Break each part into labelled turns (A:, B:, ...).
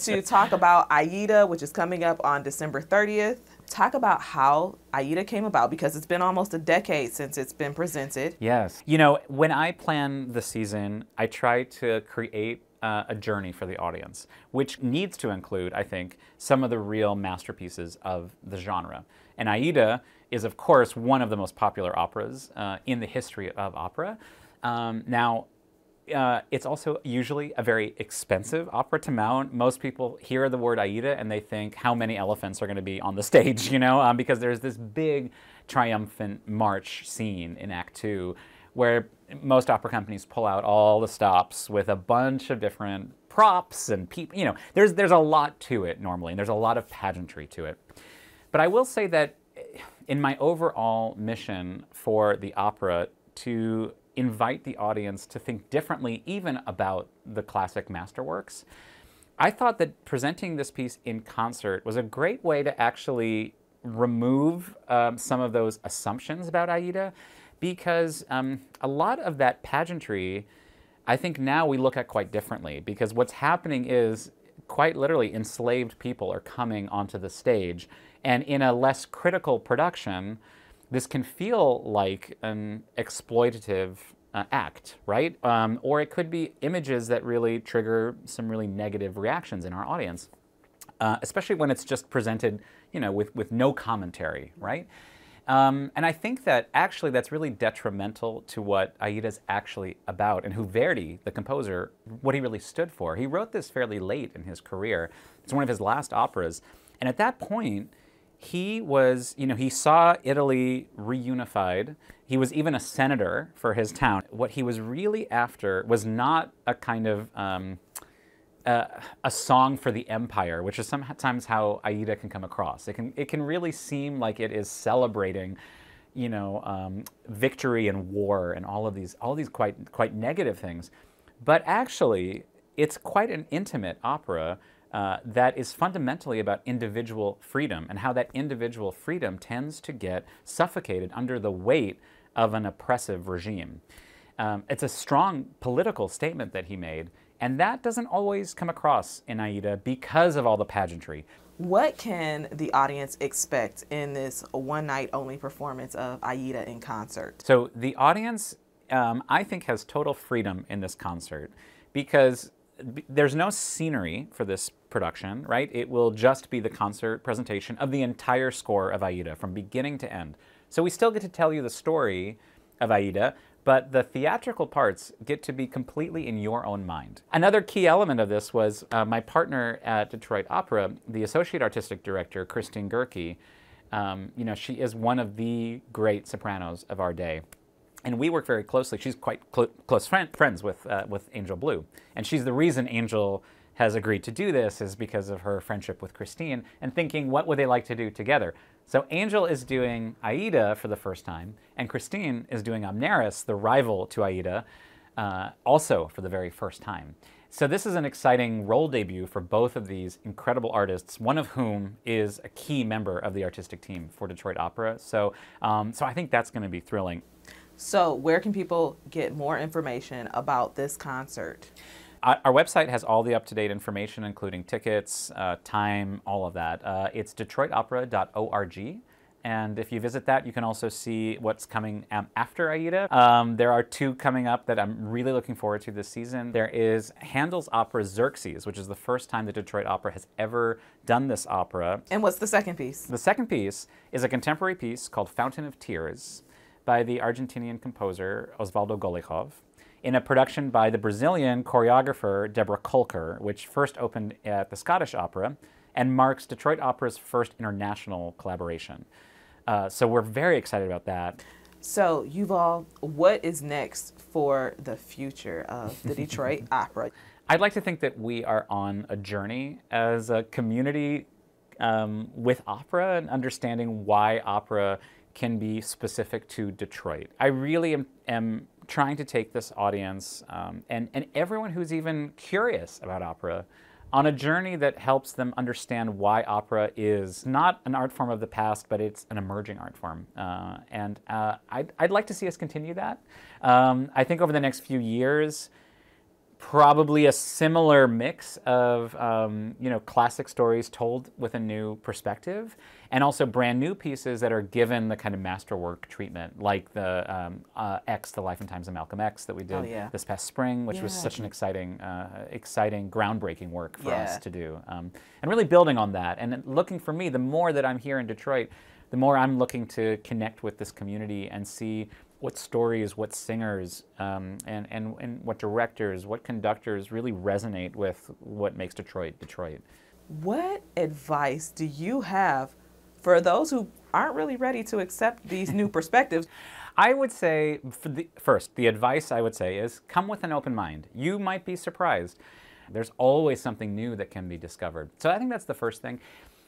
A: to talk about Aida, which is coming up on December 30th. Talk about how Aida came about, because it's been almost a decade since it's been presented.
B: Yes. You know, when I plan the season, I try to create a journey for the audience, which needs to include, I think, some of the real masterpieces of the genre. And Aida is, of course, one of the most popular operas in the history of opera. It's also usually a very expensive opera to mount. Most people hear the word Aida and they think how many elephants are going to be on the stage, you know, because there's this big triumphant march scene in Act 2 where most opera companies pull out all the stops with a bunch of different props and people, you know, there's a lot to it normally, and there's a lot of pageantry to it. But I will say that in my overall mission for the opera to invite the audience to think differently even about the classic masterworks, I thought that presenting this piece in concert was a great way to actually remove some of those assumptions about Aida, because a lot of that pageantry, I think now we look at quite differently, because what's happening is quite literally enslaved people are coming onto the stage, and in a less critical production, this can feel like an exploitative act, right? Or it could be images that really trigger some really negative reactions in our audience, especially when it's just presented, you know, with no commentary, right? And I think that actually that's really detrimental to what Aida's actually about, and who Verdi, the composer, what he really stood for. He wrote this fairly late in his career. It's one of his last operas. And at that point, he was, you know, he saw Italy reunified. He was even a senator for his town. What he was really after was not a kind of a song for the empire, which is sometimes how Aida can come across. It can really seem like it is celebrating, you know, victory and war and all these quite negative things. But actually, it's quite an intimate opera that is fundamentally about individual freedom, and how that individual freedom tends to get suffocated under the weight of an oppressive regime. It's a strong political statement that he made, and that doesn't always come across in Aida because of all the pageantry.
A: What can the audience expect in this one-night-only performance of Aida in concert?
B: So the audience, I think, has total freedom in this concert, because there's no scenery for this production, right? It will just be the concert presentation of the entire score of Aida from beginning to end. So we still get to tell you the story of Aida, but the theatrical parts get to be completely in your own mind. Another key element of this was my partner at Detroit Opera, the associate artistic director, Christine Gerke. You know, she is one of the great sopranos of our day. And we work very closely. She's quite close friends with Angel Blue. And she's the reason Angel has agreed to do this, is because of her friendship with Christine and thinking, what would they like to do together? So Angel is doing Aida for the first time, and Christine is doing Amneris, the rival to Aida, also for the very first time. So this is an exciting role debut for both of these incredible artists, one of whom is a key member of the artistic team for Detroit Opera. So I think that's going to be thrilling.
A: So where can people get more information about this concert?
B: Our website has all the up-to-date information, including tickets, time, all of that. It's detroitopera.org. And if you visit that, you can also see what's coming after Aida. There are two coming up that I'm really looking forward to this season. There is Handel's opera Xerxes, which is the first time the Detroit Opera has ever done this opera.
A: And what's the second piece?
B: The second piece is a contemporary piece called Fountain of Tears by the Argentinian composer Osvaldo Golijov, in a production by the Brazilian choreographer Deborah Kolker, which first opened at the Scottish Opera and marks Detroit Opera's first international collaboration. So we're very excited about that.
A: So, Yuval, what is next for the future of the Detroit Opera?
B: I'd like to think that we are on a journey as a community with opera, and understanding why opera can be specific to Detroit. I really am trying to take this audience and everyone who's even curious about opera on a journey that helps them understand why opera is not an art form of the past, but it's an emerging art form. I'd like to see us continue that. I think over the next few years, Probably a similar mix of classic stories told with a new perspective, and also brand new pieces that are given the kind of masterwork treatment, like the X, The Life and Times of Malcolm X, that we did this past spring, which was such an exciting, groundbreaking work for us to do, and really building on that. And looking for me, the more that I'm here in Detroit, the more I'm looking to connect with this community and see what stories, what singers, and what directors, what conductors really resonate with what makes Detroit, Detroit.
A: What advice do you have for those who aren't really ready to accept these new perspectives?
B: I would say, the advice I would say is come with an open mind. You might be surprised. There's always something new that can be discovered. So I think that's the first thing.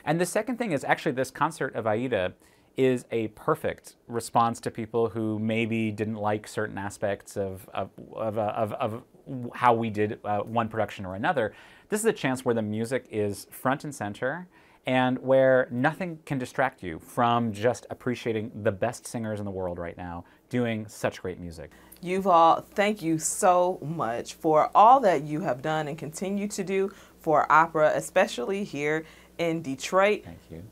B: And the second thing is actually this concert of Aida is a perfect response to people who maybe didn't like certain aspects of how we did one production or another. This is a chance where the music is front and center and where nothing can distract you from just appreciating the best singers in the world right now doing such great music.
A: Yuval, thank you so much for all that you have done and continue to do for opera, especially here in Detroit.
B: Thank you.